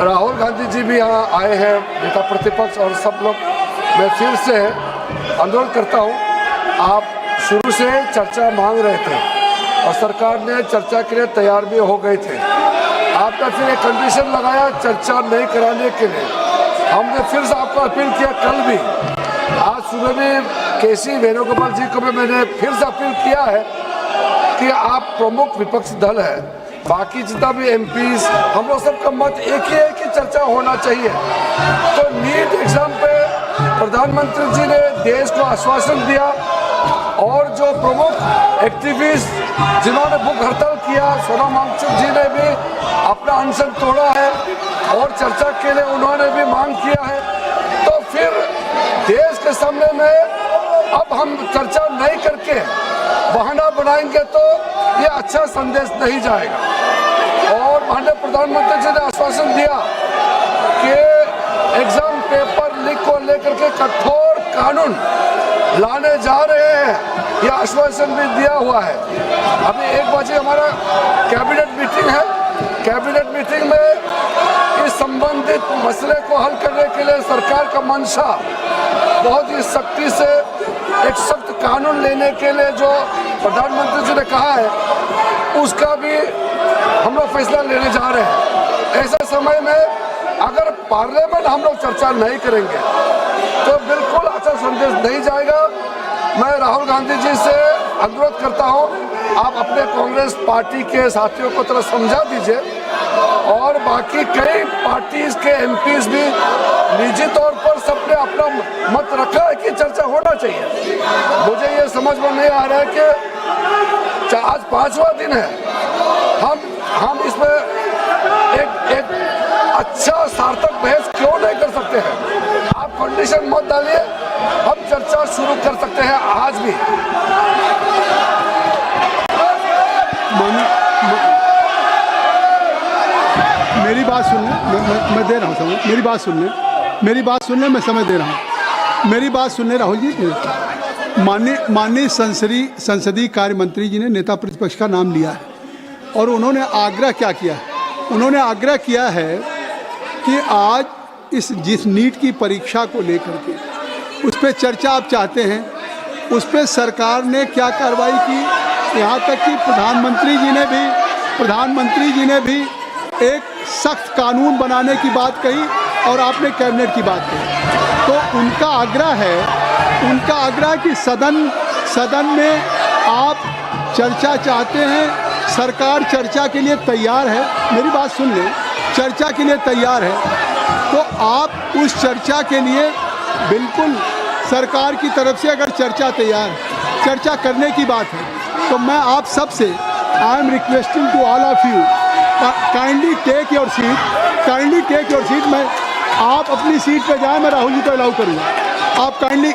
राहुल गांधी जी भी यहाँ आए हैं, नेता प्रतिपक्ष और सब लोग। मैं फिर से अनुरोध करता हूँ, आप शुरू से चर्चा मांग रहे थे और सरकार ने चर्चा के लिए तैयार भी हो गए थे। आपने फिर एक कंडीशन लगाया चर्चा नहीं कराने के लिए। हमने फिर से आपको अपील किया, कल भी, आज सुबह भी केसी वेणुगोपाल जी को भी मैंने फिर से अपील किया है कि आप प्रमुख विपक्षी दल है, बाकी जितना भी एमपीज, हम लोग सबका मत एक ही है कि चर्चा होना चाहिए। तो नीट एग्जाम पे प्रधानमंत्री जी ने देश को आश्वासन दिया और जो प्रमुख एक्टिविस्ट जिन्होंने भूख हड़ताल किया, सोनम वांगचुक जी ने भी अपना अनशन तोड़ा है और चर्चा के लिए उन्होंने भी मांग किया है। तो फिर देश के सामने में अब हम चर्चा नहीं करके बहाना बनाएंगे तो ये अच्छा संदेश नहीं जाएगा। और माननीय प्रधानमंत्री जी ने आश्वासन दिया कि एग्जाम पेपर लीक को लेकर के कठोर कानून लाने जा रहे हैं, यह आश्वासन भी दिया हुआ है। अभी 1 बजे हमारा कैबिनेट मीटिंग है। कैबिनेट मीटिंग में इस संबंधित मसले को हल करने के लिए सरकार का मंशा बहुत ही सख्ती से एक सख्त कानून लेने के लिए जो प्रधानमंत्री जी ने कहा है, उसका भी हम लोग फैसला लेने जा रहे हैं। ऐसे समय में अगर पार्लियामेंट हम लोग चर्चा नहीं करेंगे तो बिल्कुल अच्छा संदेश नहीं जाएगा। मैं राहुल गांधी जी से अनुरोध करता हूं, आप अपने कांग्रेस पार्टी के साथियों को थोड़ा समझा दीजिए और बाकी कई पार्टीज के एमपीज भी निजी तौर पर सबने अपना मत रखा है कि चर्चा होना चाहिए। मुझे ये समझ में नहीं आ रहा है कि आज 5वां दिन है, हम इसमें एक अच्छा सार्थक बहस क्यों नहीं कर सकते हैं? आप कंडीशन मत डालिए, हम चर्चा शुरू कर सकते हैं आज भी। मेरी बात सुन लें, मैं दे रहा हूँ समय, मेरी बात सुन लें, मैं समय दे रहा हूँ। मेरी बात सुन लें राहुल जी। माननीय संसदीय कार्य मंत्री जी ने नेता प्रतिपक्ष का नाम लिया है और उन्होंने आग्रह क्या किया है? उन्होंने आग्रह किया है कि आज जिस नीट की परीक्षा को लेकर के उस पर चर्चा आप चाहते हैं, उस पर सरकार ने क्या कार्रवाई की, यहाँ तक कि प्रधानमंत्री जी ने भी एक सख्त कानून बनाने की बात कही और आपने कैबिनेट की बात कही। तो उनका आग्रह कि सदन में आप चर्चा चाहते हैं, सरकार चर्चा के लिए तैयार है। मेरी बात सुन लें, चर्चा के लिए तैयार है तो आप उस चर्चा के लिए बिल्कुल सरकार की तरफ से अगर चर्चा करने की बात है तो मैं आप सबसे I am requesting to all of you, kindly take your seat. मैं आप अपनी सीट पे जाएं, मैं राहुल जी को अलाउ करूँगा। आप काइंडली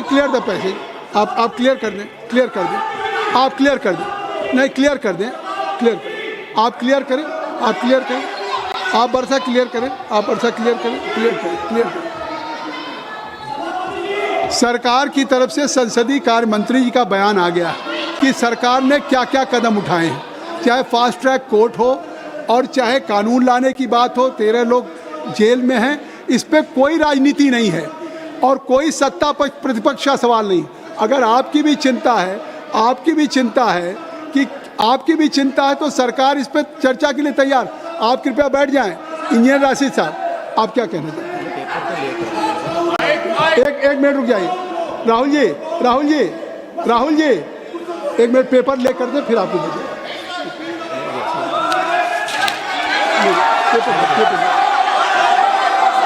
क्लियर द पैसेज। आप क्लियर कर दें। आप क्लियर कर दें। नहीं, क्लियर कर दें। आप क्लियर करें। आप वर्षा क्लियर करें। सरकार की तरफ से संसदीय कार्य मंत्री जी का बयान आ गया कि सरकार ने क्या क्या कदम उठाए हैं, चाहे फास्ट ट्रैक कोर्ट हो और चाहे कानून लाने की बात हो। 13 लोग जेल में हैं, इस पर कोई राजनीति नहीं है और कोई सत्ता प्रतिपक्ष का सवाल नहीं। अगर आपकी भी चिंता है तो सरकार इस पर चर्चा के लिए तैयार। आप कृपया बैठ जाएं। इंजीनियर राशिद साहब, आप क्या कहना चाहते हैं? एक मिनट रुक जाइए। राहुल जी 1 मिनट पेपर लेकर दें, फिर आपको भेजें।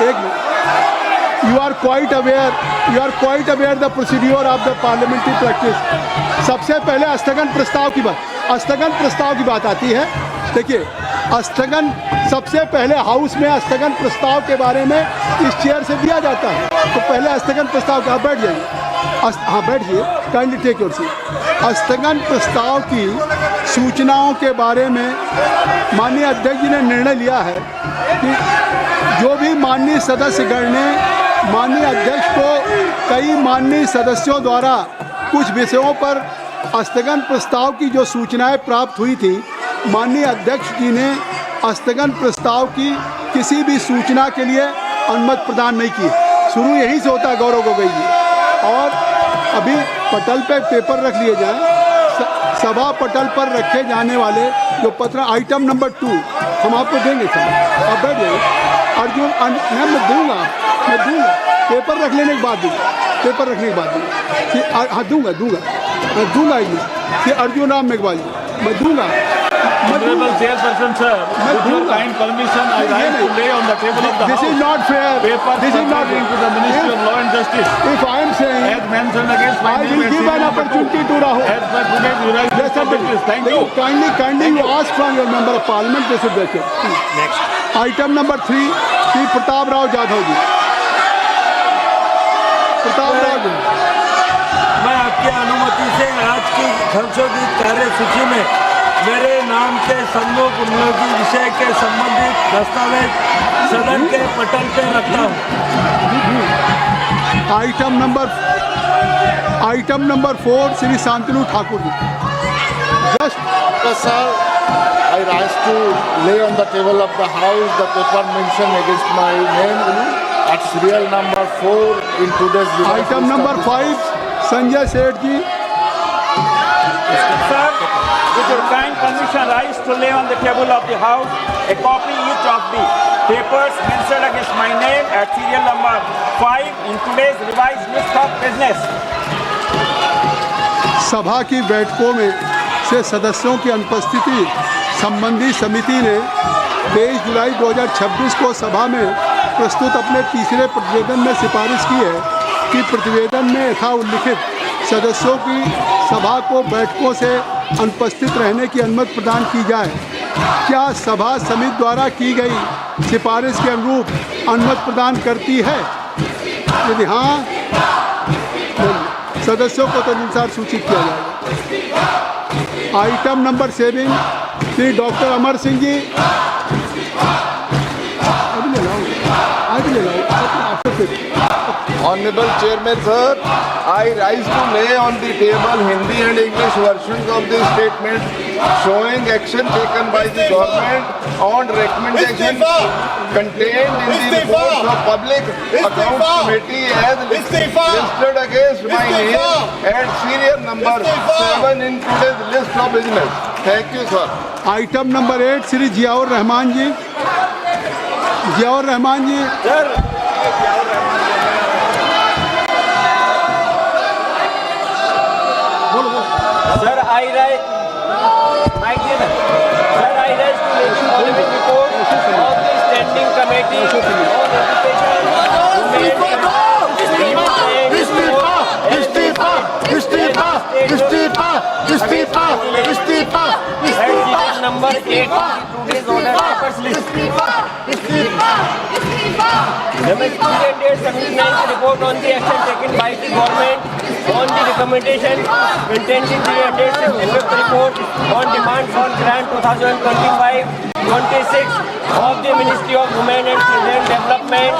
एक minute. You are quite aware the procedure of the parliamentary practice। सबसे पहले स्थगन प्रस्ताव की बात आती है। देखिए, सबसे पहले हाउस में स्थगन प्रस्ताव के बारे में इस चेयर से दिया जाता है। तो पहले स्थगन प्रस्ताव का बैठ जाइए। हाँ, बैठ जाइए। Kindly take your seat. स्थगन प्रस्ताव की सूचनाओं के बारे में माननीय अध्यक्ष जी ने निर्णय लिया है कि जो भी माननीय सदस्यगण ने माननीय अध्यक्ष को कई माननीय सदस्यों द्वारा कुछ विषयों पर स्थगन प्रस्ताव की जो सूचनाएं प्राप्त हुई थी, माननीय अध्यक्ष जी ने स्थगन प्रस्ताव की किसी भी सूचना के लिए अनुमति प्रदान नहीं की। शुरू यहीं से होता है गौरव गोगोई जी। और अभी पटल पे पेपर रख लिए जाएं। सभा पटल पर रखे जाने वाले जो पत्र आइटम नंबर 2 हम आपको देंगे सर, आप बैठ जाइए। अर्जुन मैं दूंगा पेपर रख लेने के बाद दूंगा, पेपर रखने के बाद दूंगा। हाँ दूंगा कि अर्जुन राम मेघवाल जी मैं दूंगा। Honorable Chairperson, sir, with your kind permission, I rise to lay on the table of the This House is not fair. papers This is not pertaining to the Ministry of Law and Justice. If I am saying As mentioned against my I name will and give an serial number opportunity 2, to Rahul. as per today's revised list of business. Thank you. Kindly you ask from your member of parliament, they should make it. Next. Item number 3, Sri Pratap Rao Jadhav जी। प्रताप राव जी, मैं आपकी अनुमति से आज की संशोधित कार्यसूची में मेरे नाम के सम्मुख उपयोगी विषय के संबंधित दस्तावेज सदन के पटल पे रखता हूँ। Item number 4 Shri Shantanu Thakur ji. Sir, I rise to lay on the table of the House the paper mentioned against my name at serial number 4 in today's revised item list of number business. 5 Sanjay Seth ji. Sir, with your kind permission, rise to lay on the table of the House a copy each of the papers mentioned against my name at serial number 5 in today's revised list of business. सभा की बैठकों में से सदस्यों की अनुपस्थिति संबंधी समिति ने 23 जुलाई 2026 को सभा में प्रस्तुत अपने तीसरे प्रतिवेदन में सिफारिश की है कि प्रतिवेदन में यथा उल्लिखित सदस्यों की सभा को बैठकों से अनुपस्थित रहने की अनुमति प्रदान की जाए। क्या सभा समिति द्वारा की गई सिफारिश के अनुरूप अनुमति प्रदान करती है? यदि हाँ, सदस्यों को तदनुसार सूचित किया जाएगा। Item number 7 Shri doctor Amar Singh ji. Honorable Chairman, sir, I rise to lay on the table Hindi and English versions of the statement showing action taken by the government on recommendation contained in the reports of Public Accounts Committee as listed against my name and serial number 7 in today's list of business. Thank you, sir. Item number 8 Shri Ziaur Rahman ji. Ziaur Rahman ji. Sir, I rise. Mike, sir, I rise to lay the following report of the Standing Committee on Education, number 8 today's order papers list. Domestic dates 79th report on the action taken by the government on the recommendation contained in the dated 65th report on demand for grant 2025-26 of the Ministry of Women and Children Development.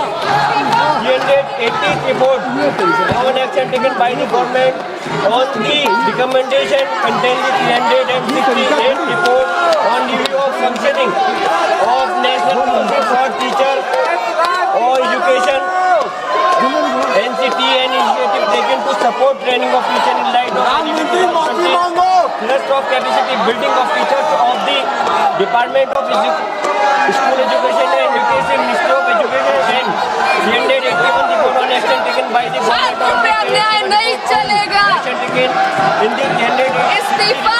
Dated 80th report on action taken by the government on the recommendation contained in the 368th report on review of functioning of National Council for Teacher or Education, NCT, and initiative taken to support training of teachers in light of thrust of capacity building of teachers of the Department of School Education and Education, Ministry of Education, and 81 report on action taken by the government on नहीं चलेगा। action taken in the इस्तीफा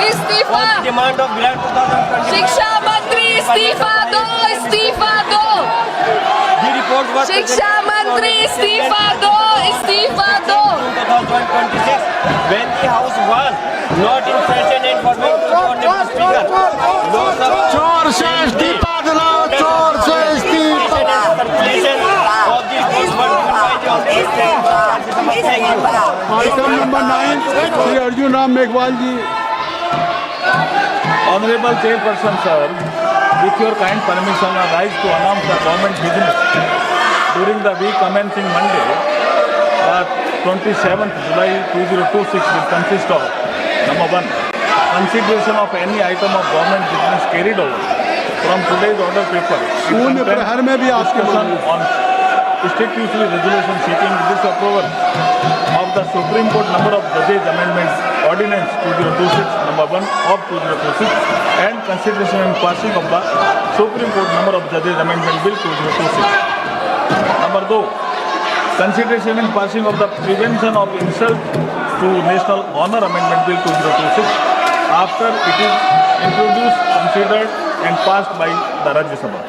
इस्तीफा on demand of grant 2020. शिक्षा मंत्री इस्तीफा दो, इस्तीफा दो। The report was शिक्षा मंत्री इस्तीफा दो, इस्तीफा दो। 2026 when the House was not in session and for Honorable Speaker. चोर से इस्तीफा दिलाओ, चोर से इस्तीफा। Circulation of the reports were given by the Honorable Speaker. Item number 9 Shri Arjun Ram Meghwal ji. Honorable Chairperson, sir, with your kind permission, I rise to announce the government business during the week commencing Monday, 27th July 2026 will consist of number 1, consideration of any item of government business carried over from today's order paper. It शून्य contains प्रहर में भी आपके discussion on statutory resolution seeking disapproval of the Supreme Court number of judges amendments ordinance 2026 number 1 of 2026 and consideration and passing of the Supreme Court number of judges amendment bill 2026. Number 2, consideration and passing of the prevention of insult to national honor amendment bill 2026 after it is introduced, considered and passed by the Rajya Sabha.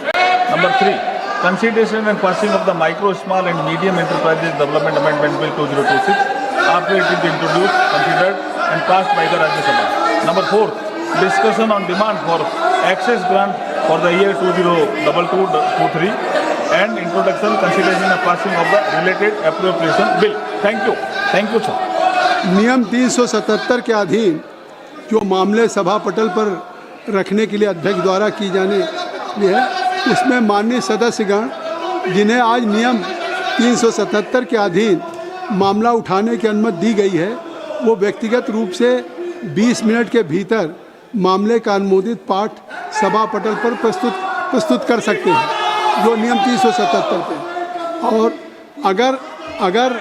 Number 3, consideration and passing of the micro, small and medium enterprises development amendment bill 2026 after it is introduced, considered and passed by the Rajya Sabha. Number 4, discussion on demand for access grant for the year 2022-23 and introduction, consideration and passing of the related appropriation bill. Thank you. Thank you, sir. नियम 377 के अधीन जो मामले सभा पटल पर रखने के लिए अध्यक्ष द्वारा की जाने है, उसमें माननीय सदस्यगण जिन्हें आज नियम 377 के अधीन मामला उठाने की अनुमति दी गई है, वो व्यक्तिगत रूप से 20 मिनट के भीतर मामले का अनुमोदित पाठ सभा पटल पर प्रस्तुत कर सकते हैं, जो नियम 377 पे। और अगर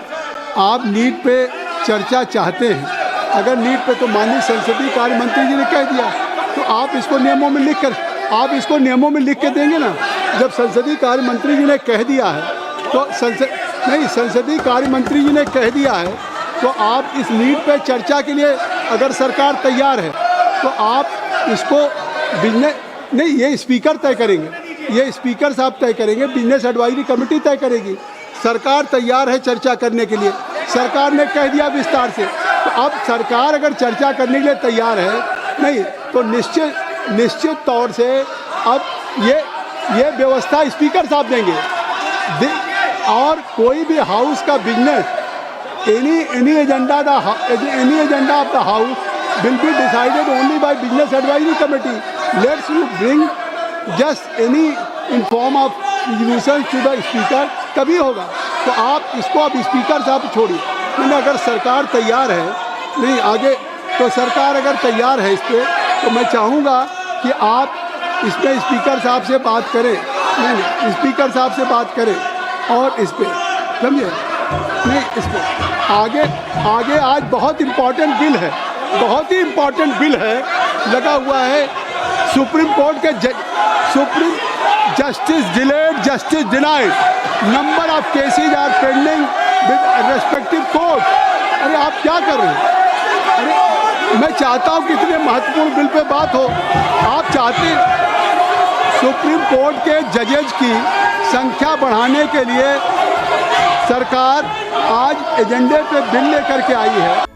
आप नीट पे चर्चा चाहते हैं, अगर नीट पे, तो माननीय संसदीय कार्य मंत्री जी ने कह दिया, तो आप इसको नियमों में लिख के देंगे ना। जब संसदीय कार्य मंत्री जी ने कह दिया है, तो संसदीय कार्य मंत्री जी ने कह दिया है, तो आप इस नीट पे चर्चा के लिए अगर सरकार तैयार है, तो आप इसको ये स्पीकर तय करेंगे, ये स्पीकर साहब तय करेंगे, बिजनेस एडवाइजरी कमेटी तय करेगी। सरकार तैयार है चर्चा करने के लिए, सरकार ने कह दिया विस्तार से। तो अब सरकार अगर चर्चा करने के लिए तैयार है, नहीं तो निश्चित तौर से अब ये व्यवस्था स्पीकर साहब देंगे। और कोई भी हाउस का business any agenda of the house will be decided only by business advisory committee. Let's you bring just any in form of resolution to the speaker, तभी होगा। तो आप इसको अब स्पीकर साहब छोड़िए। नहीं, अगर सरकार तैयार है, नहीं आगे तो सरकार अगर तैयार है इस पर, तो मैं चाहूँगा कि आप इस पर स्पीकर साहब से बात करें। नहीं, स्पीकर साहब से बात करें और इस पर, समझे? नहीं, इस पर आगे आज बहुत इम्पोर्टेंट बिल है, बहुत ही इम्पोर्टेंट बिल है, लगा हुआ है सुप्रीम कोर्ट के supreme justice delayed, justice denied, number of cases are pending with respective court. अरे आप क्या कर रहे हैं? अरे मैं चाहता हूँ कि इतने महत्वपूर्ण बिल पे बात हो। आप चाहते हैं सुप्रीम कोर्ट के जजेज की संख्या बढ़ाने के लिए सरकार आज एजेंडे पे बिल लेकर के आई है।